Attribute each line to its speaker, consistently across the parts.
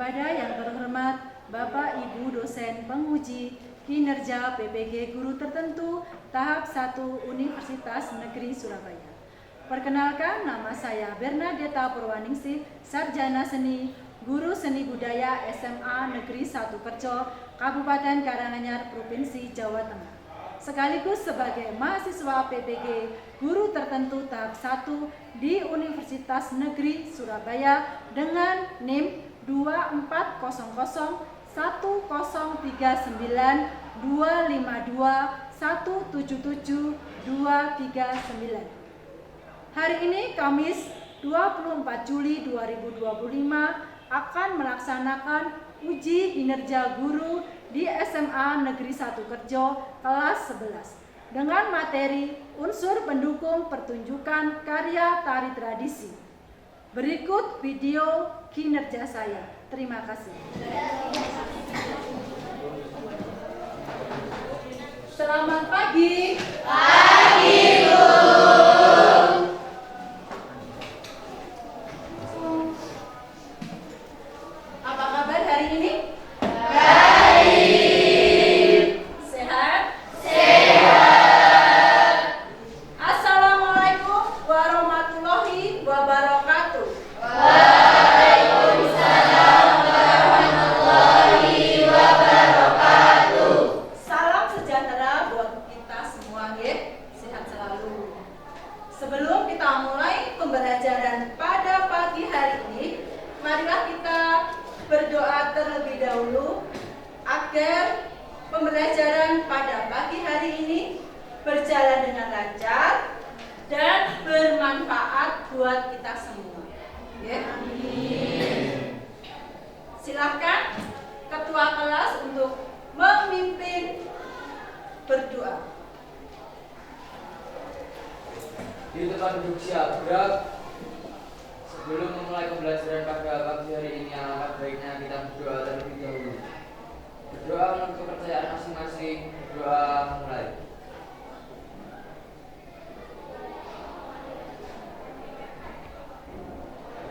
Speaker 1: Kepada yang terhormat Bapak Ibu dosen penguji kinerja PPG guru tertentu tahap 1 Universitas Negeri Surabaya. Perkenalkan, nama saya Bernadetta Purwaningsih, Sarjana Seni, Guru Seni Budaya SMA Negeri 1 Kerjo, Kabupaten Karanganyar, Provinsi Jawa Tengah. Sekaligus sebagai mahasiswa PPG guru tertentu tahap 1 di Universitas Negeri Surabaya dengan NIM 2400 1039 252 177 239. Hari ini Kamis 24 Juli 2025 akan melaksanakan uji kinerja guru di SMA Negeri 1 Kerjo kelas 11 dengan materi unsur pendukung pertunjukan karya tari tradisi. Berikut video kinerja saya. Terima kasih. Selamat pagi.
Speaker 2: Pagi, Bu.
Speaker 1: Apa kabar hari ini?
Speaker 2: Baik.
Speaker 1: Sehat?
Speaker 2: Sehat.
Speaker 1: Assalamualaikum warahmatullahi wabarakatuh.
Speaker 2: Waalaikumsalam warahmatullahi wabarakatuh.
Speaker 1: Salam sejahtera buat kita semua, ya. Sehat selalu. Sebelum kita mulai pembelajaran pada pagi hari ini, marilah kita berdoa terlebih dahulu agar pembelajaran pada pagi hari ini berjalan dengan lancar dan bermanfaat buat kita semua. Ya. Silakan ketua kelas untuk memimpin berdoa.
Speaker 3: Di tempat duduk siap, gerak. Sebelum memulai pembelajaran pada pagi hari ini, alangkah baiknya kita berdoa terlebih dahulu. Berdoa menurut kepercayaan masing-masing. Berdoa mulai.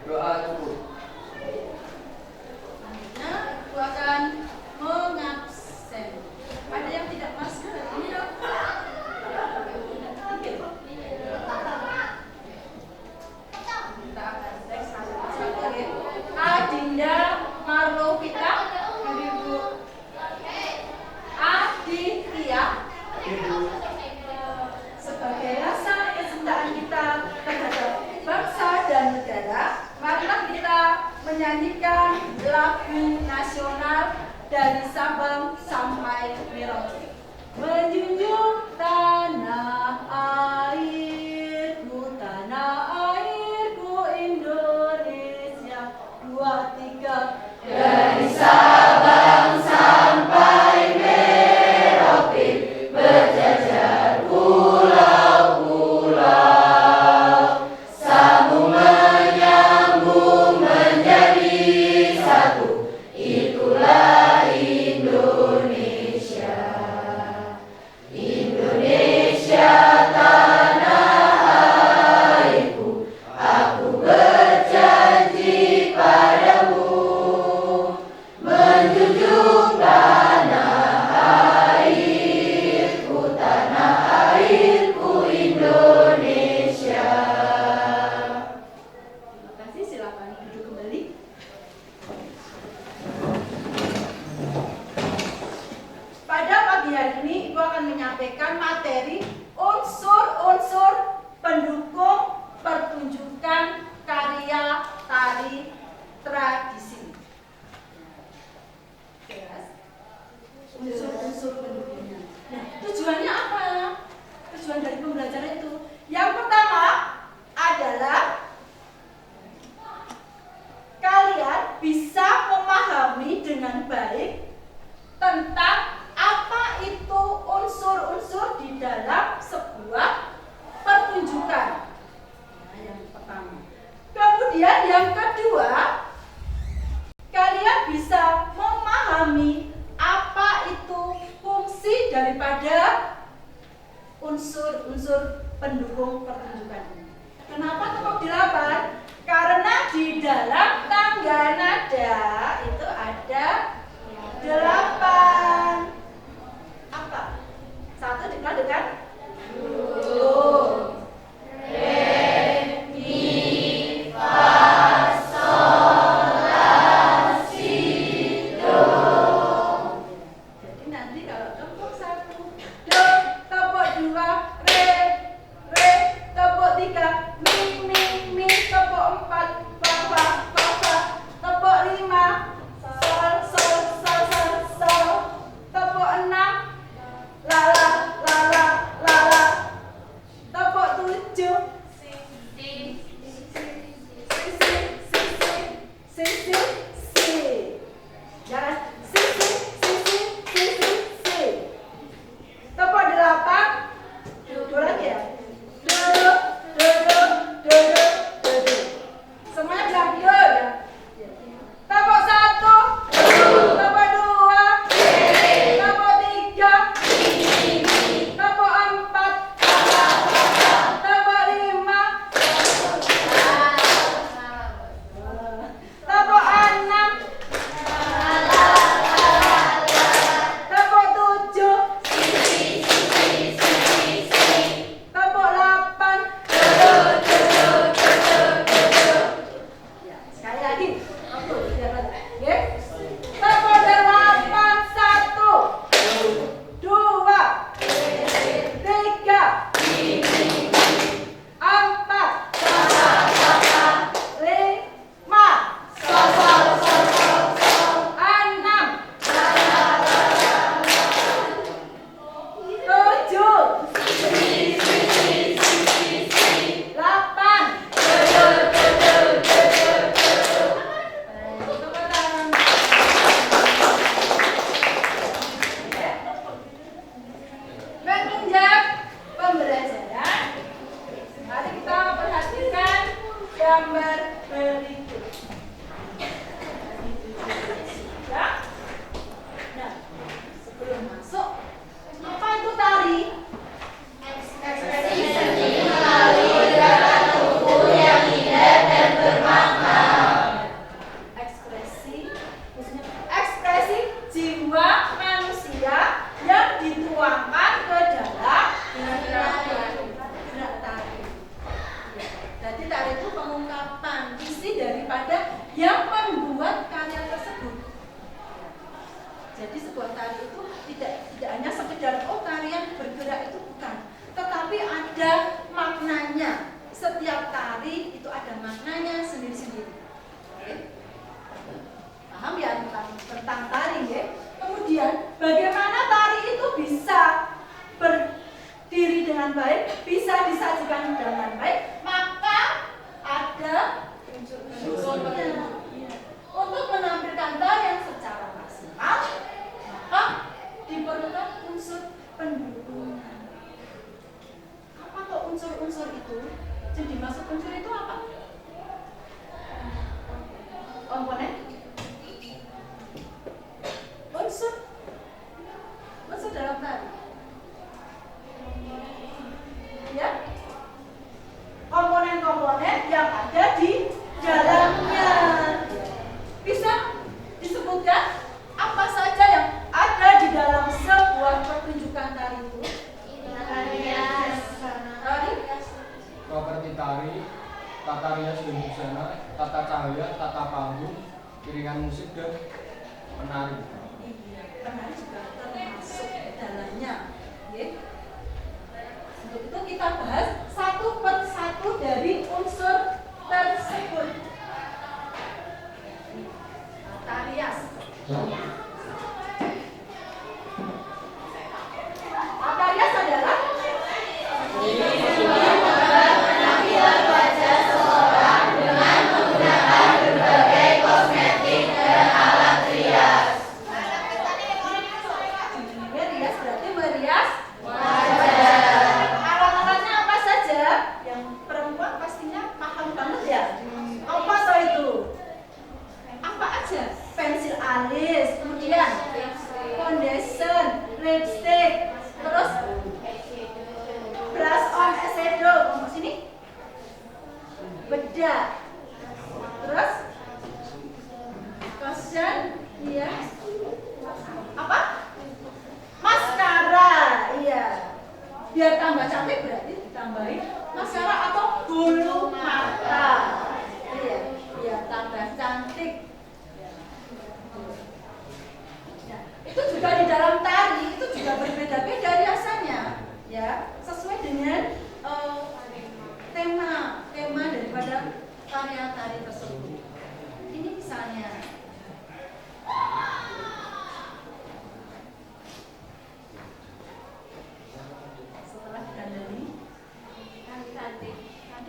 Speaker 3: Berdoa cukup.
Speaker 1: Selanjutnya, aku akan mengabsen. Ada yang tidak masker ini dong? Kita akan cek satu-satu ya. Adinda Marlovita, Ibu. Aditya. Sebagai rasa kecintaan kita terhadap bangsa dan negara, marilah kita menyanyikan lagu nasional dari Sabang sampai Merauke. Menjunjung tanah airku Indonesia. 2, 3.
Speaker 2: Dari Sabang sampai Merauke, berjajar pulau-pulau, sambung menyambung menjadi satu, itulah Indonesia. Indonesia tanah airku, aku berjanji padamu, menjunjung tanah airku Indonesia.
Speaker 1: Terima kasih, silakan duduk kembali. Pada pagi hari ini, Ibu akan menyampaikan materi unsur-unsur pendukung pertunjukan karya tari tradisi. Jelas? Unsur-unsur pendukungnya. Nah, tujuannya apa? Tujuan dari pembelajaran itu yang pertama adalah kalian bisa memahami dengan baik tentang apa itu unsur-unsur di dalam sebuah pertunjukan. Nah, yang pertama. Kemudian yang kedua, kalian bisa memahami apa itu fungsi daripada unsur-unsur pendukung pertunjukan ini. Kenapa tepuk 8? Karena di dalam tangga nada itu ada 8. Apa? 1 dikenal dengan
Speaker 2: Do, re, mi, fa, sol, la, si, do.
Speaker 1: Jadi nanti kalau tepuk 1 do, tepuk 2 re, tepuk 3 mi, tepuk 4 fa, tepuk 5 sol, tepuk 6 la, tepuk 7 si. Jangan si. Tepuk 8 do lagi ya. Do. Semuanya bilang do ya. Tepuk 1, tepuk 2, tepuk 3, tepuk 4, tepuk 5, tepuk 6, tepuk 7, tepuk 8. Ya, sekali lagi. Oke, ya. Tepuk 8, 1, 2, 3, 4, 5, 6, 7, 8. Tepuk tangan. Menginjak pembelajaran, mari kita perhatikan gambar berikut. Ya. Nah, sebelum masuk, apa itu tari?
Speaker 2: Ekspresi seni melalui gerakan tubuh yang indah dan bermakna.
Speaker 1: Ekspresi jiwa manusia yang dituangkan ke dalam gerak tari. Jadi tari itu pengungkapan isi daripada yang membuat karya tersebut. Jadi sebuah tari itu tidak hanya sekedar tarian bergerak itu bukan, tetapi ada maknanya. Setiap tari itu ada maknanya sendiri-sendiri. Oke? Paham ya tentang tari ya? Kemudian bagaimana tari itu bisa berdiri dengan baik, bisa disajikan dengan baik, maka ada unsurnya. Untuk menampilkan tarian secara maksimal, maka diperlukan unsur pendukungnya. Apa tuh unsur-unsur itu? Jadi dimaksud unsur itu apa? Komponen? Unsur dalam tari. Ya? Komponen-komponen yang ada di dalamnya. Bisa disebutkan apa saja yang ada di dalam sebuah pertunjukan tari itu?
Speaker 3: Properti tari, tata rias dan busana, tata cahaya, tata panggung, iringan musik dan penari.
Speaker 1: Iya, penari juga termasuk di dalamnya. Ya. Untuk itu kita bahas satu per satu dari unsur tersebut. Tari rias. Tata rias adalah
Speaker 2: Penampilan wajah seseorang dengan menggunakan berbagai kosmetik dan alat rias.
Speaker 1: rias berarti merias
Speaker 2: Wajah.
Speaker 1: alat-alatnya apa saja?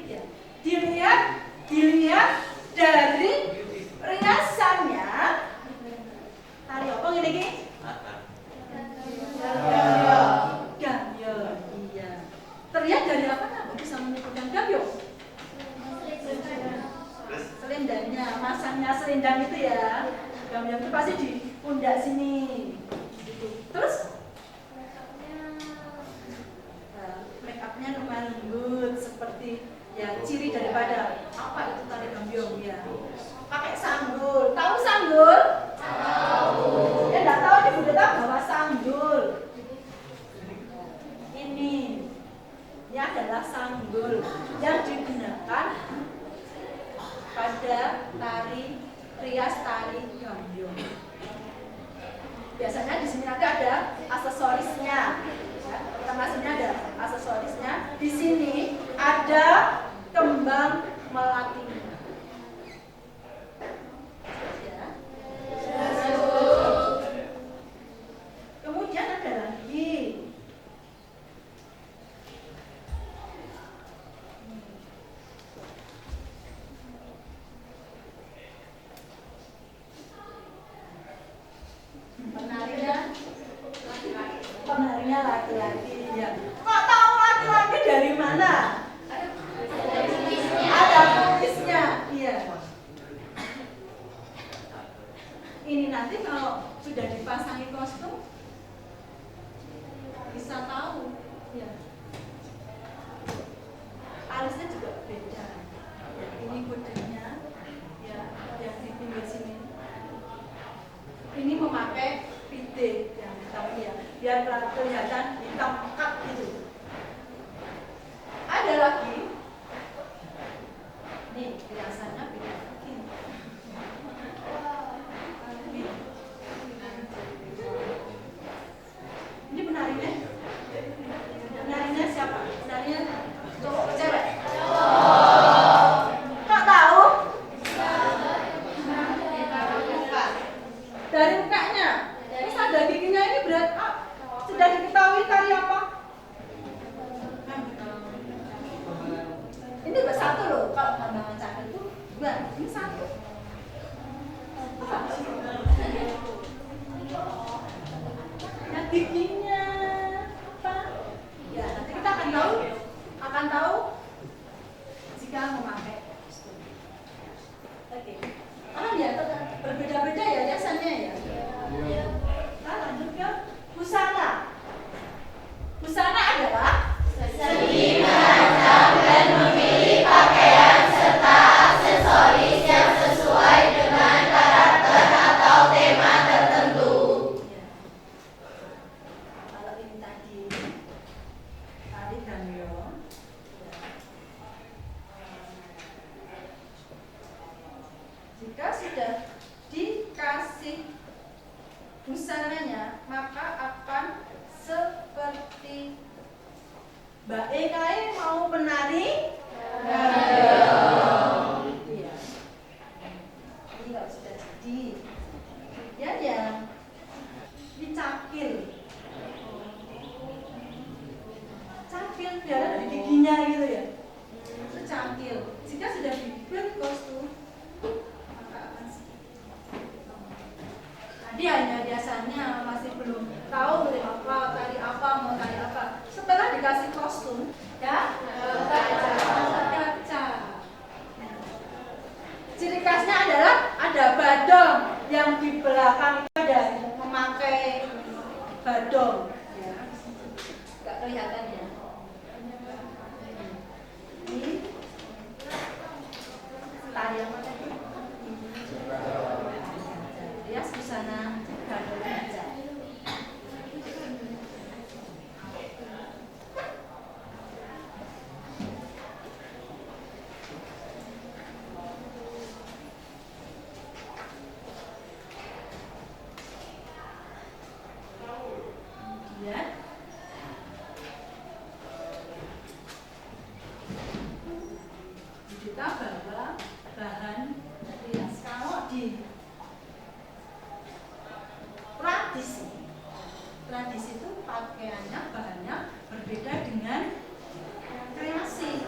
Speaker 1: Ya. Dilihat dari riasannya. Tari apa ngene iki? Gambyong. Iya. Terlihat dari apa? Nah, bisa menunjukkan gambyong. Selendangnya, masangnya selendang itu ya. Gambyong itu pasti di pundak sini. Gitu. Terus make upnya lumayan lembut seperti ya ciri daripada apa itu tari gambyong ya. Pakai sanggul. Tahu sanggul? Tahu. Ya enggak tahu ini Bunda tahu bawa sanggul. Ini adalah sanggul yang digunakan pada rias tari gambyong. Biasanya di sini nanti ada aksesorisnya. Ya, tengah sini ada aksesorisnya. Di sini ada kembang melati. Ya. Kemudian ada lagi. Penarinya laki-laki ya. Kok tahu laki-laki dari mana? Ada kumisnya. Iya. Ini nanti kalau sudah dipasangi kostum bisa tahu. Ya. Alisnya juga beda. Ya, ini kodenya. Ya, yang di pinggir sini. Ini memakai pite yang hitam ya, biar kelihatan hitam pekat gitu. Ada lagi, nih riasannya beda lagi. Ini penarinya siapa? Penarinya cowok cewek? Kok tahu? Dari mukanya. Terus ada giginya ini berat. Sudah diketahui tari apa? Ini satu loh. Kalau Bambang Cakil itu dua. Ini satu. Nah giginya apa? Ya nanti kita akan tahu jika memakai kostum. Oke. Ya berbeda-beda ya hiasannya ya. Kita lanjut ke busana. Busana adalah
Speaker 2: Seni merancang dan memilih pakaian serta aksesoris yang sesuai dengan karakter atau tema tertentu.
Speaker 1: Kalau ini tadi gambyong. Jika sudah dikasih busananya, maka akan seperti Mbak Eka mau menari gambyong. Iya. Ini kalau sudah jadi, ya dicakil. Cakil darah dari giginya gitu ya. Itu cakil. Jika sudah dibuat kostum, maka akan tadi hanya biasanya masih belum tahu dari apa, tari apa, mau tari apa. Setelah dikasih kostum, ya berkaca. Ciri khasnya adalah ada badong yang di belakang itu ada memakai badong. Ya. Nggak kelihatan ya. Ini tari apa tadi? Rias busana gadot kaca. Kemudian kita bawa bahan rias. Kalau di tradisi itu pakaiannya bahannya berbeda dengan kreasi.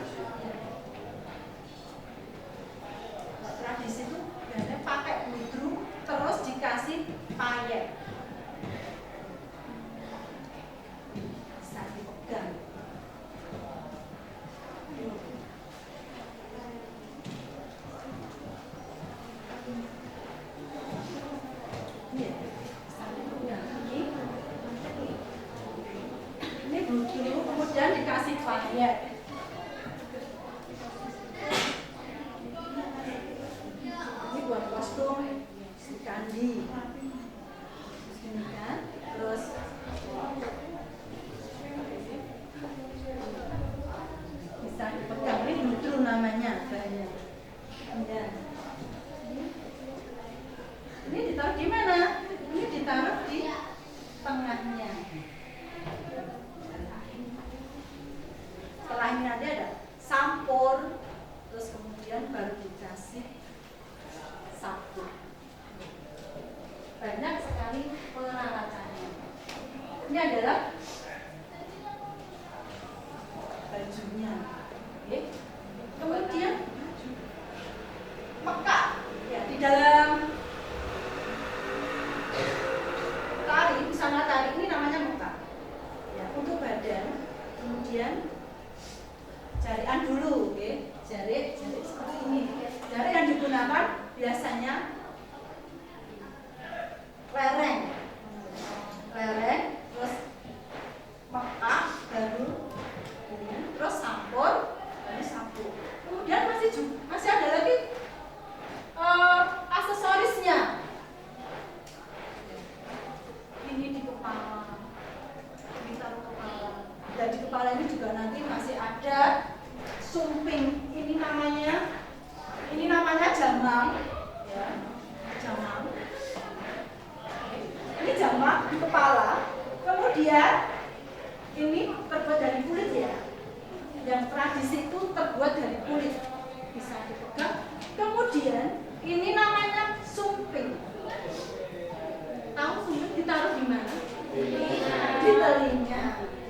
Speaker 1: Di telinga.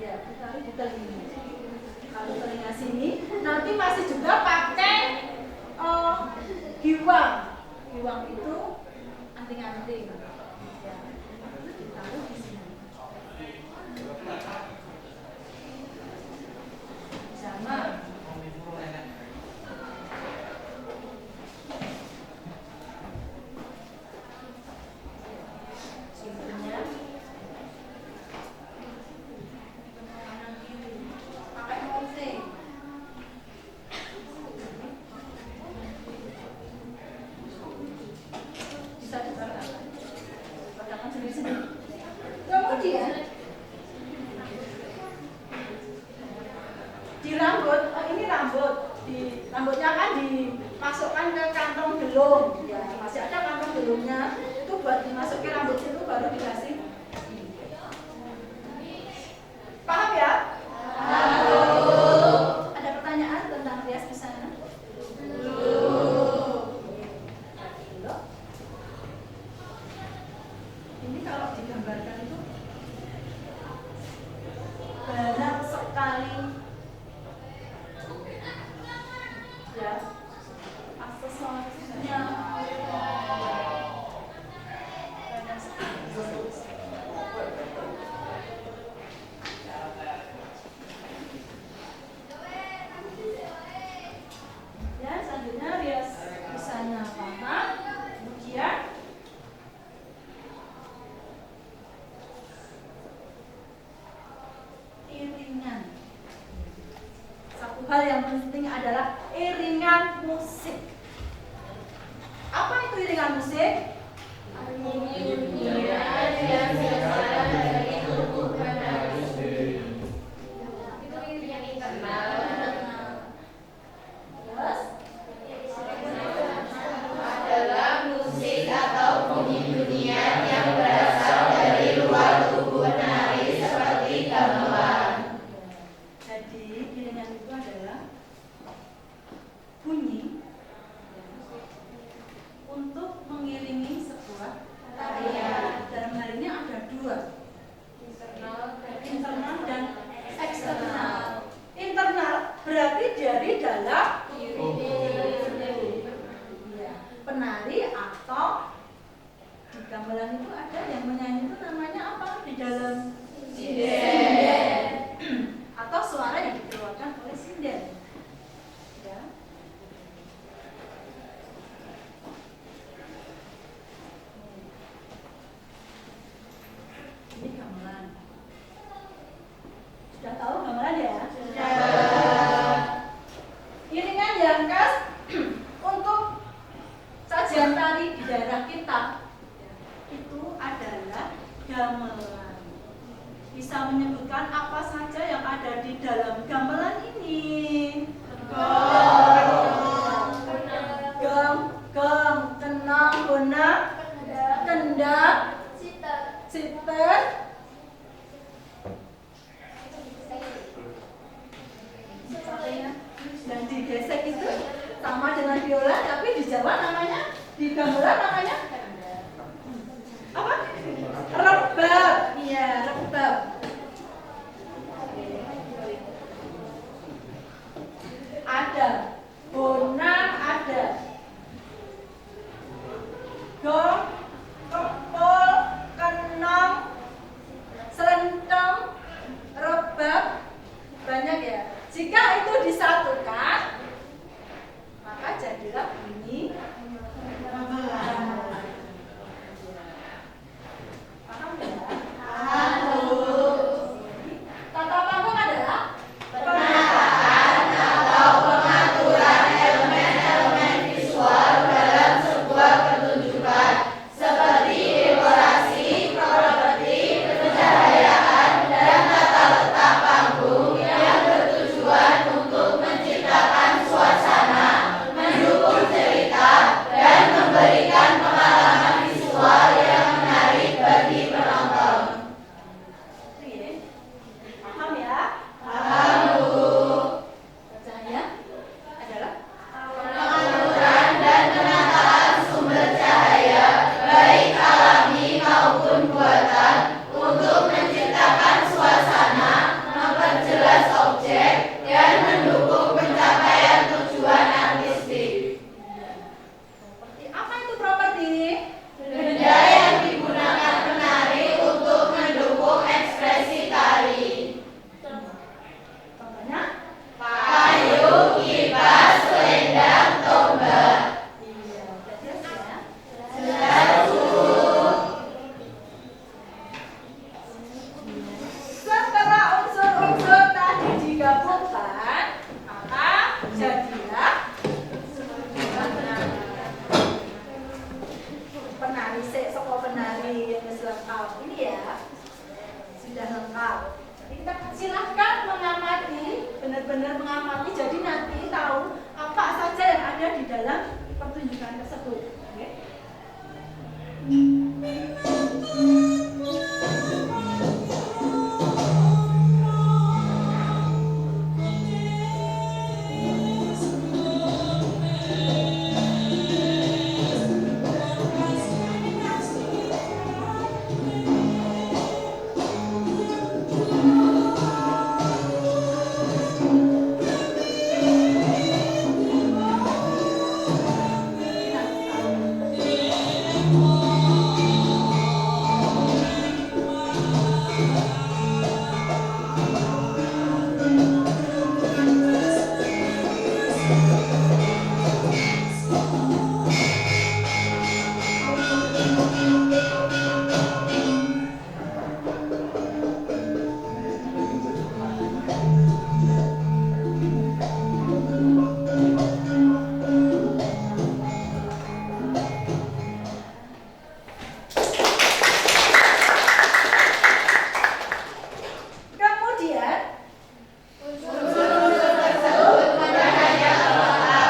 Speaker 1: Ya, ditaruh di telinga. Kalau telinga sini, nanti masih juga pakai giwang. Giwang itu anting-anting. Ya, itu ditaruh di sini. Sama. Sumbernya pakai mousing. Bisa dibatalkan sendiri-sendiri. Kemudian di rambut, ini rambut, di rambutnya kan dimasukkan ke kantong gelung, ya masih ada kantong gelungnya, itu buat dimasukin rambut itu baru dikasih. Paham ya? Ada pertanyaan tentang rias busana? Ini kalau digambarkan itu banyak sekali ya aksesorisnya, banyak sekali. Ya, selanjutnya rias busana paha, kemudian iringan. Satu hal yang penting adalah iringan musik. Apa itu iringan musik? Terus?
Speaker 2: Adalah musik atau bunyi bunyian yang berasal dari luar tubuh penari seperti gamelan.
Speaker 1: Jadi iringan itu adalah bunyi untuk mengiringi sebuah tarian. Dalam hal ini ada dua, internal dan eksternal. Internal berarti dari dalam ya, penari atau di gamelan itu ada yang menyanyi itu namanya apa di dalam sinden atau suara yang dikeluarkan oleh sinden. Ya. Ini gamelan. Sudah tahu gamelan ya? Iringan yang khas untuk sajian tari di daerah kita itu adalah gamelan. Bisa menyebutkan apa saja yang ada di dalam gamelan ini? Gong, gong, kenang, bonang, kendang, siter, dan digesek itu sama dengan biola, tapi di Jawa namanya, di gamelan namanya apa? Rebab. Iya, rebab. Ada bonang, ada gong, kepul, kenong, selentong, rebab, banyak ya. Jika itu disatukan, maka jadilah bunyi gamelan. Kemudian
Speaker 2: Unsur tersebut menandai bahwa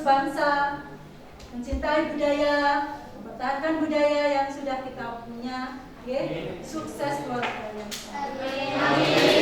Speaker 1: sebangsa, mencintai budaya, mempertahankan budaya yang sudah kita punya. Sukses buat kalian.
Speaker 2: Amin.